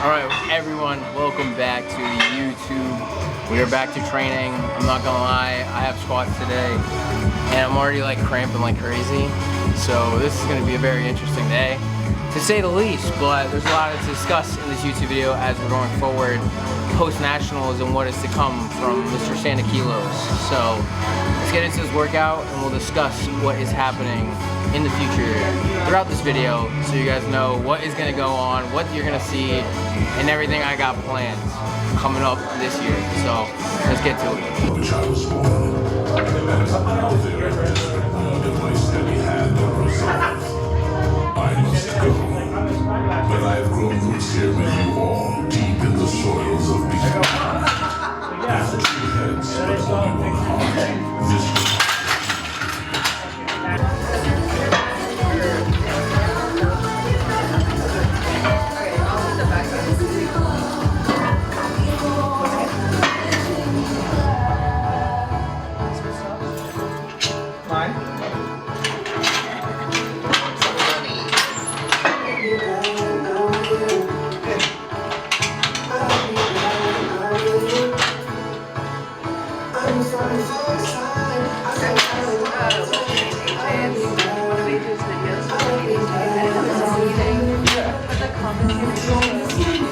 Alright everyone, welcome back to YouTube. We are back to training. I'm not gonna lie, I have squats today and I'm already like cramping like crazy. So this is gonna be a very interesting day, to say the least, but there's a lot to discuss in this YouTube video as we're going forward post-nationals and what is to come from Mr. Santakilos. So let's get into this workout and we'll discuss what is happening in the future throughout this video, so you guys know what is going to go on, what you're going to see, and everything I got planned coming up this year. So let's get to it. Which I was born, very disappointed in my steady hand of resolve. I must go, but I have grown roots here with you all, deep in the soils of becoming. With 2 heads, but only 1 heart. This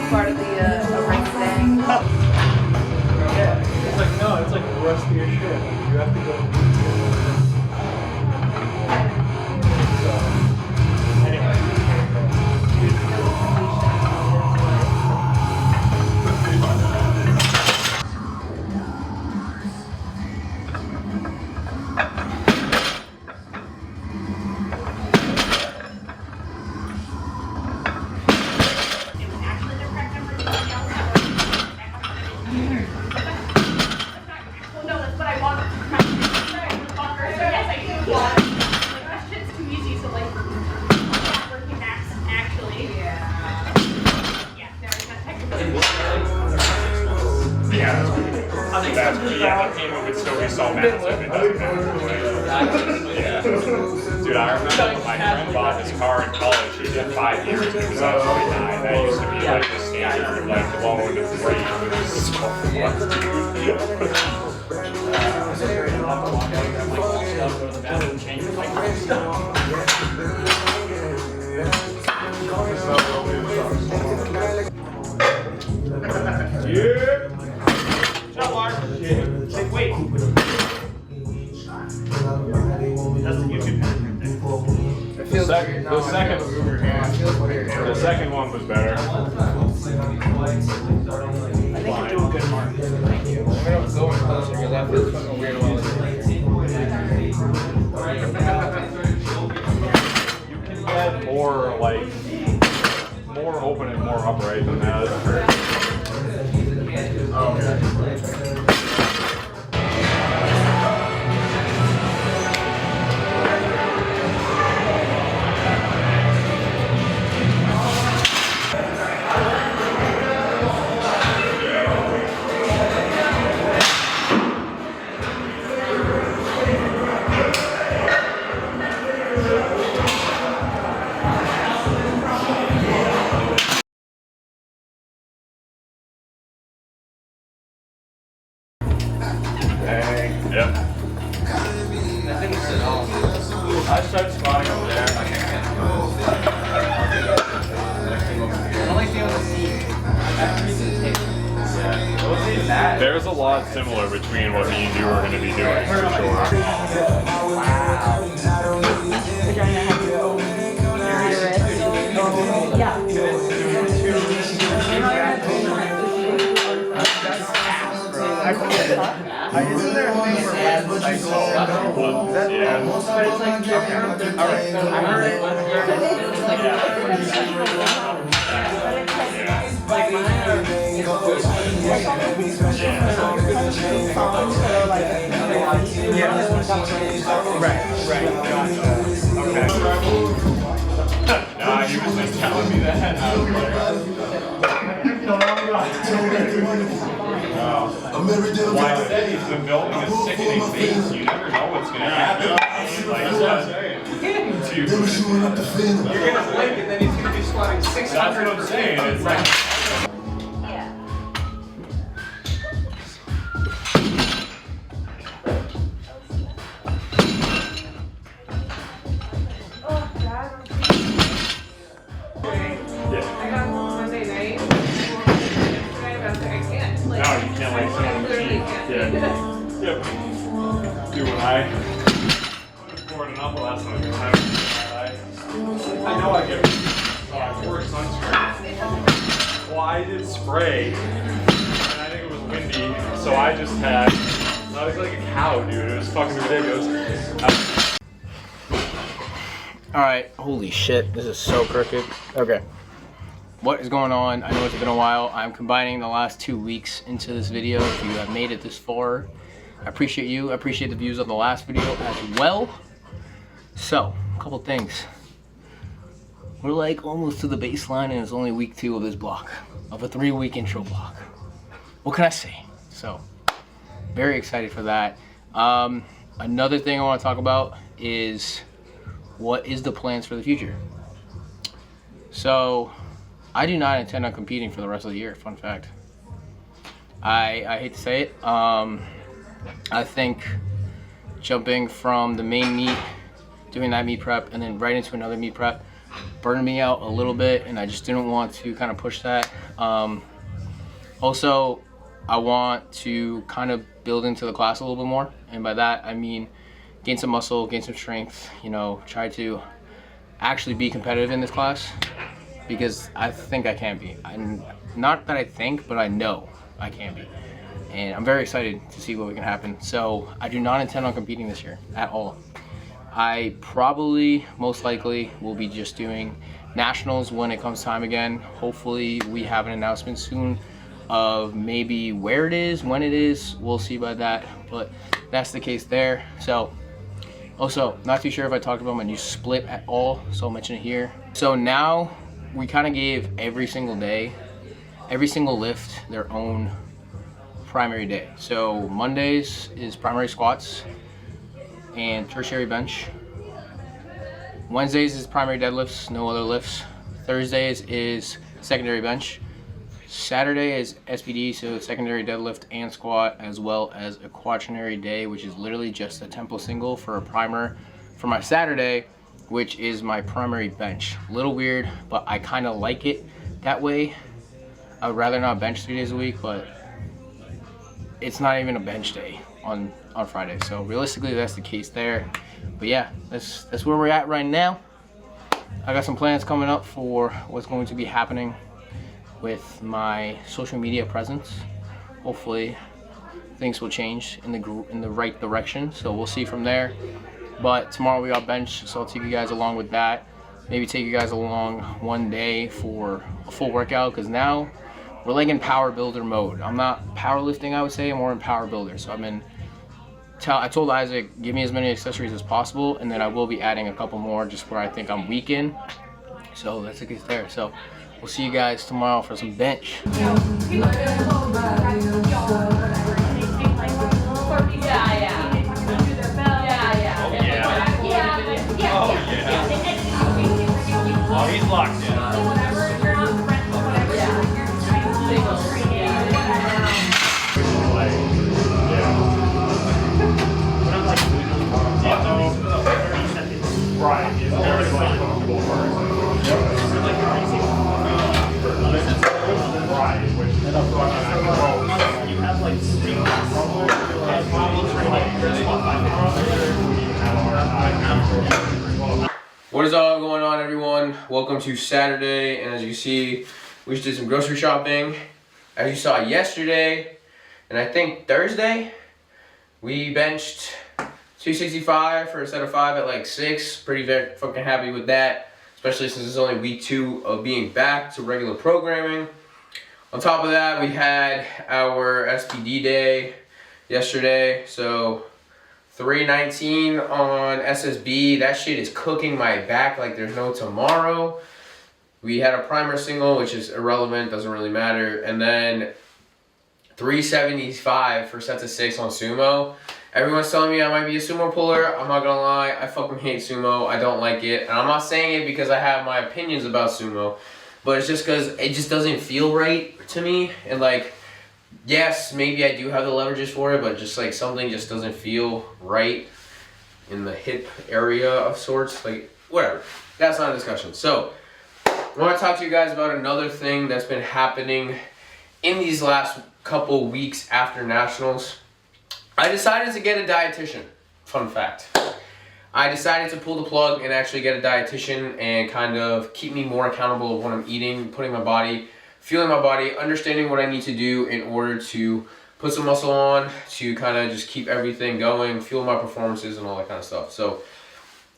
part of the orangutan. Yeah, it's like, no, it's like rusty as shit. You have to go. So, anyway. Yeah, the payment would still be so massive. Yeah. Dude, I remember when my friend bought his car in college, he did 5 years, and it was actually 9. That used to be like the standard, like loan rate. It was yeah. Shut Mark. Like, wait. That's the YouTube The second one was better. I think you're doing good, Mark. Thank you. I'm going to go in closer because that feels fucking weird while it's You can get more, like, more open and more upright than that. Yep. I started squatting over there. There's a lot similar between what me and you are going to be doing, for sure. Isn't there a thing for last cycle? Yeah. Alright. I heard Right. Gotcha. Okay. Nah, he was just telling me that. I was like, well, I said he's been building a sickening base. You never know what's going to happen. Like, They were shooting up the fin. You're gonna blink and then he's gonna be squatting 600. That's what I'm saying. It's like, scored an upper last night. I know I get more sunscreen. Well, I did spray, and I think it was windy, so I just had. I was like a cow, dude. It was fucking ridiculous. Alright, holy shit, this is so crooked. Okay. What is going on? I know it's been a while. I'm combining the last 2 weeks into this video. If you have made it this far, I appreciate you. I appreciate the views on the last video as well. So, a couple things. We're like almost to the baseline and it's only week 2 of this block. Of a 3-week intro block. What can I say? So, very excited for that. Another thing I want to talk about is what is the plans for the future? So, I do not intend on competing for the rest of the year, fun fact. I hate to say it. I think jumping from the main meet, doing that meet prep, and then right into another meet prep burned me out a little bit, and I just didn't want to kind of push that. Also, I want to kind of build into the class a little bit more, and by that I mean gain some muscle, gain some strength, you know, try to actually be competitive in this class. Because I think I can be. Not that I think, but I know I can be. And I'm very excited to see what can happen. So I do not intend on competing this year at all. I probably, most likely, will be just doing nationals when it comes time again. Hopefully we have an announcement soon of maybe where it is, when it is. We'll see by that, but that's the case there. So also, not too sure if I talked about my new split at all, so I'll mention it here. So now, we kind of gave every single day, every single lift their own primary day. So Mondays is primary squats and tertiary bench. Wednesdays is primary deadlifts, no other lifts. Thursdays is secondary bench. Saturday is SPD, so secondary deadlift and squat, as well as a quaternary day, which is literally just a tempo single for a primer for my Saturday, which is my primary bench. A little weird, but I kind of like it that way. I would rather not bench 3 days a week, but it's not even a bench day on Friday. So realistically, that's the case there. But yeah, that's where we're at right now. I got some plans coming up for what's going to be happening with my social media presence. Hopefully, things will change in the right direction. So we'll see from there. But tomorrow we got bench, so I'll take you guys along with that. Maybe take you guys along one day for a full workout, because now we're like in power builder mode. I'm not powerlifting, I would say, I'm more in power builder. So I told Isaac, give me as many accessories as possible, and then I will be adding a couple more just where I think I'm weak in. So that's the case there. So we'll see you guys tomorrow for some bench. Oh, he's locked in. Right, it's very like comfortable for right, which you have like What is all going on, everyone? Welcome to Saturday, and as you see, we just did some grocery shopping. As you saw yesterday, and I think Thursday, we benched 265 for a set of 5 at like 6. Pretty fucking happy with that, especially since it's only week 2 of being back to regular programming. On top of that, we had our SPD day yesterday, so 319 on SSB. That shit is cooking my back like there's no tomorrow. We had a primer single, which is irrelevant, doesn't really matter. And then 375 for sets of 6 on sumo. Everyone's telling me I might be a sumo puller. I'm not gonna lie, I fucking hate sumo. I don't like it. And I'm not saying it because I have my opinions about sumo, but it's just because it just doesn't feel right to me. And like, yes, maybe I do have the leverages for it, but just like something just doesn't feel right in the hip area of sorts. Like, whatever. That's not a discussion. So, I want to talk to you guys about another thing that's been happening in these last couple weeks after nationals. I decided to get a dietitian. Fun fact. I decided to pull the plug and actually get a dietitian and kind of keep me more accountable of what I'm eating, putting my body, feeling my body, understanding what I need to do in order to put some muscle on, to kind of just keep everything going, fuel my performances and all that kind of stuff. So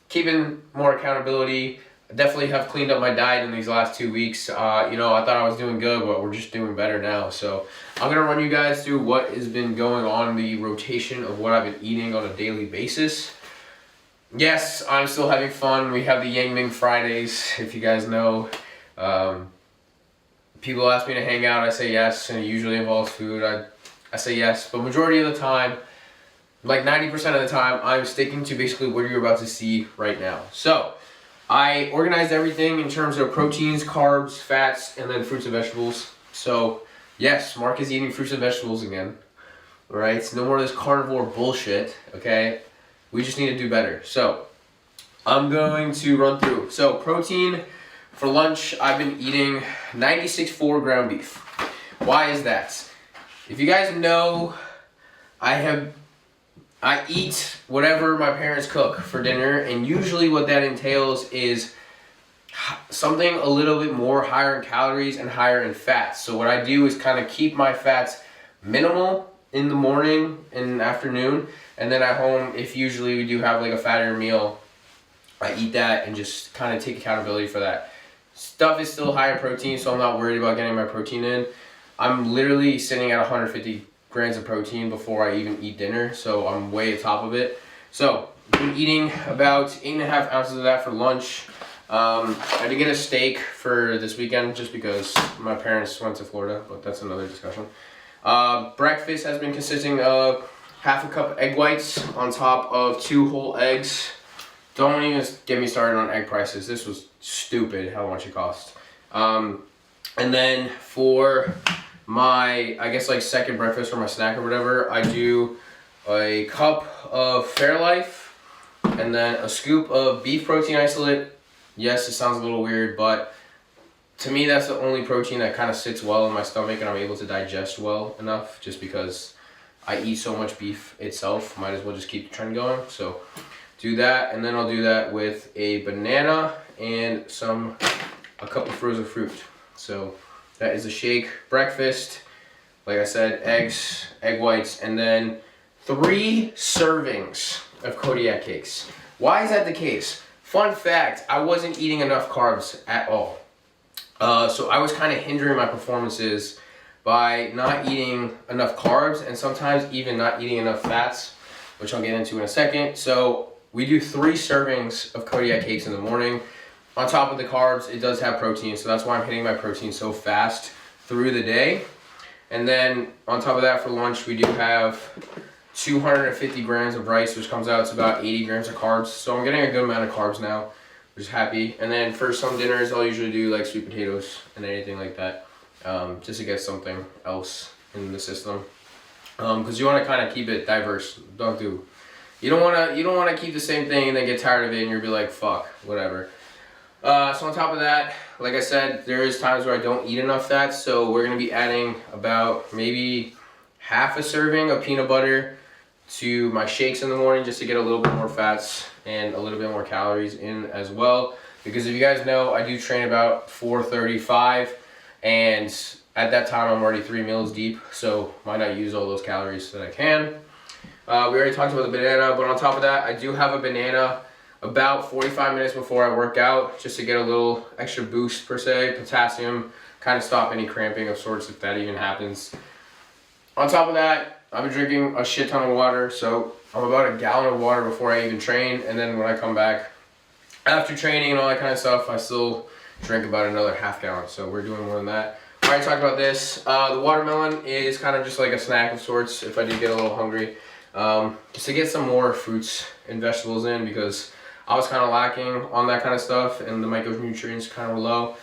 keeping more accountability. I definitely have cleaned up my diet in these last 2 weeks. You know, I thought I was doing good, but we're just doing better now. So I'm gonna run you guys through what has been going on, the rotation of what I've been eating on a daily basis. Yes, I'm still having fun. We have the Yang Ming Fridays, if you guys know. People ask me to hang out, I say yes, and it usually involves food. I say yes, but majority of the time, like 90% of the time, I'm sticking to basically what you're about to see right now. So, I organized everything in terms of proteins, carbs, fats, and then fruits and vegetables. So, yes, Mark is eating fruits and vegetables again. Alright, so no more of this carnivore bullshit, okay? We just need to do better. So, I'm going to run through. So, protein, for lunch, I've been eating 96.4 ground beef. Why is that? If you guys know, I eat whatever my parents cook for dinner, and usually what that entails is something a little bit more higher in calories and higher in fats. So what I do is kind of keep my fats minimal in the morning and afternoon, and then at home, if usually we do have like a fattier meal, I eat that and just kind of take accountability for that. Stuff is still high in protein, so I'm not worried about getting my protein in. I'm literally sitting at 150 grams of protein before I even eat dinner, so I'm way at top of it. So I've been eating about 8.5 ounces of that for lunch. I did get a steak for this weekend just because my parents went to Florida, but that's another discussion. Breakfast has been consisting of half a cup of egg whites on top of 2 whole eggs. Don't even get me started on egg prices. This was stupid how much it cost. And then for my, I guess like second breakfast or my snack or whatever, I do a cup of Fairlife and then a scoop of beef protein isolate. Yes, it sounds a little weird, but to me that's the only protein that kind of sits well in my stomach and I'm able to digest well enough, just because I eat so much beef itself. Might as well just keep the trend going. So do that, and then I'll do that with a banana and a cup of frozen fruit. So that is a shake. Breakfast, like I said, eggs, egg whites, and then 3 servings of Kodiak cakes. Why is that the case? Fun fact, I wasn't eating enough carbs at all. So I was kind of hindering my performances by not eating enough carbs and sometimes even not eating enough fats, which I'll get into in a second. So we do 3 servings of Kodiak cakes in the morning. On top of the carbs, it does have protein, so that's why I'm hitting my protein so fast through the day. And then on top of that for lunch, we do have 250 grams of rice, which comes out to about 80 grams of carbs. So I'm getting a good amount of carbs now, which is happy. And then for some dinners, I'll usually do like sweet potatoes and anything like that, just to get something else in the system. Because you want to kind of keep it diverse. You don't want to keep the same thing and then get tired of it and you'll be like, fuck, whatever. So on top of that, like I said, there is times where I don't eat enough fats, so we're going to be adding about maybe half a serving of peanut butter to my shakes in the morning just to get a little bit more fats and a little bit more calories in as well. Because if you guys know, I do train about 4:35, and at that time I'm already 3 meals deep, so why not use all those calories that I can. We already talked about the banana, but on top of that, I do have a banana about 45 minutes before I work out, just to get a little extra boost per se, potassium, kind of stop any cramping of sorts if that even happens. On top of that, I've been drinking a shit ton of water, so I'm about a gallon of water before I even train, and then when I come back after training and all that kind of stuff, I still drink about another half gallon, so we're doing more than that. I already talked about this. The watermelon is kind of just like a snack of sorts if I do get a little hungry, just to get some more fruits and vegetables in, because I was kind of lacking on that kind of stuff and the micronutrients kind of were low.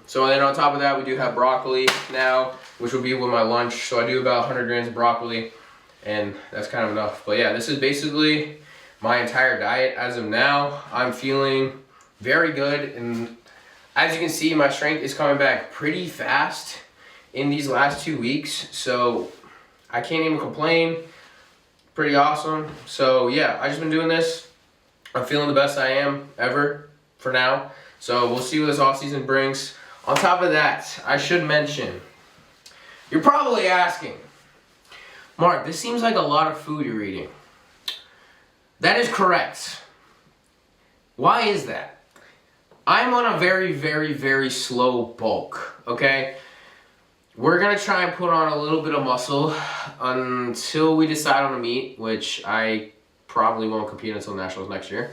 So then on top of that, we do have broccoli now, which will be with my lunch. So I do about 100 grams of broccoli, and that's kind of enough. But yeah, this is basically my entire diet as of now. I'm feeling very good, and as you can see, my strength is coming back pretty fast in these last 2 weeks. So I can't even complain. Pretty awesome. So yeah, I've just been doing this. I'm feeling the best I am ever for now. So we'll see what this off season brings. On top of that, I should mention, you're probably asking, Mark, this seems like a lot of food you're eating. That is correct. Why is that? I'm on a very, very, very slow bulk, okay? We're gonna try and put on a little bit of muscle until we decide on a meet, which I probably won't compete until Nationals next year.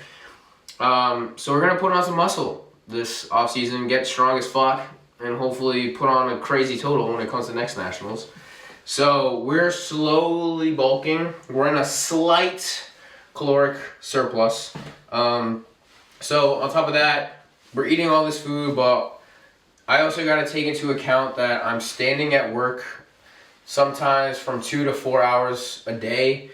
So we're gonna put on some muscle this off season, get strong as fuck, and hopefully put on a crazy total when it comes to next Nationals. So we're slowly bulking. We're in a slight caloric surplus. So on top of that, we're eating all this food, but I also got to take into account that I'm standing at work sometimes from 2 to 4 hours a day.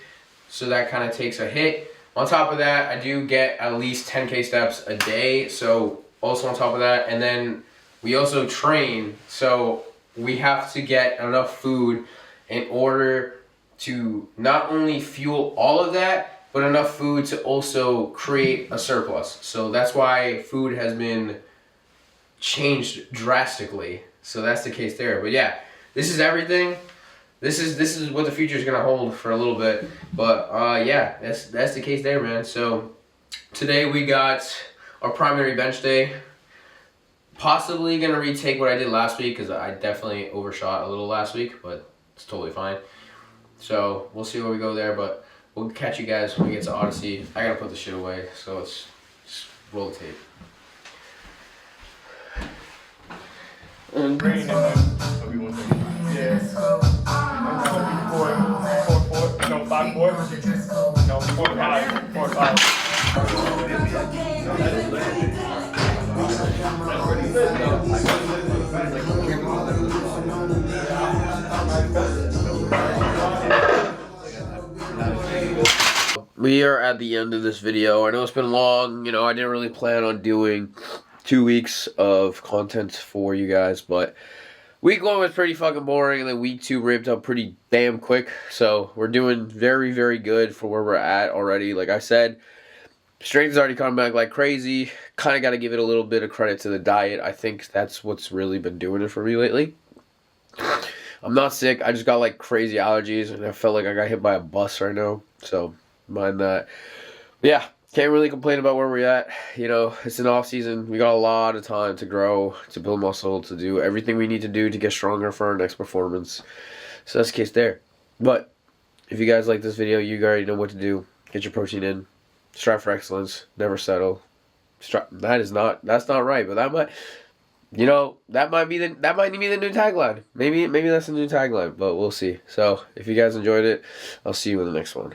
So that kind of takes a hit. On top of that, I do get at least 10K steps a day. So also on top of that, and then we also train. So we have to get enough food in order to not only fuel all of that, but enough food to also create a surplus. So that's why food has been changed drastically. So that's the case there. But yeah, this is everything. This is what the future is gonna hold for a little bit. But yeah, that's the case there, man. So today we got our primary bench day. Possibly gonna retake what I did last week because I definitely overshot a little last week, but it's totally fine. So we'll see where we go there, but we'll catch you guys when we get to Odyssey. I gotta put the shit away, so let's just roll the tape. And Yeah. 4-4. No, 5-4. No, 4-5. 4-5. we are at the end of this video. I know it's been long, you know, I didn't really plan on doing 2 weeks of content for you guys, but week 1 was pretty fucking boring, and then week 2 ramped up pretty damn quick. So we're doing very, very good for where we're at already. Like I said, strength is already coming back like crazy. Kind of got to give it a little bit of credit to the diet. I think that's what's really been doing it for me lately. I'm not sick. I just got like crazy allergies, and I felt like I got hit by a bus right now. So mind that. But yeah, can't really complain about where we're at. You know, it's an off season. We got a lot of time to grow, to build muscle, to do everything we need to do to get stronger for our next performance. So that's the case there. But if you guys like this video, you already know what to do. Get your protein in. Strive for excellence. Never settle. That's not right, but that might, you know, that might be the new tagline. Maybe that's the new tagline, but we'll see. So if you guys enjoyed it, I'll see you in the next one.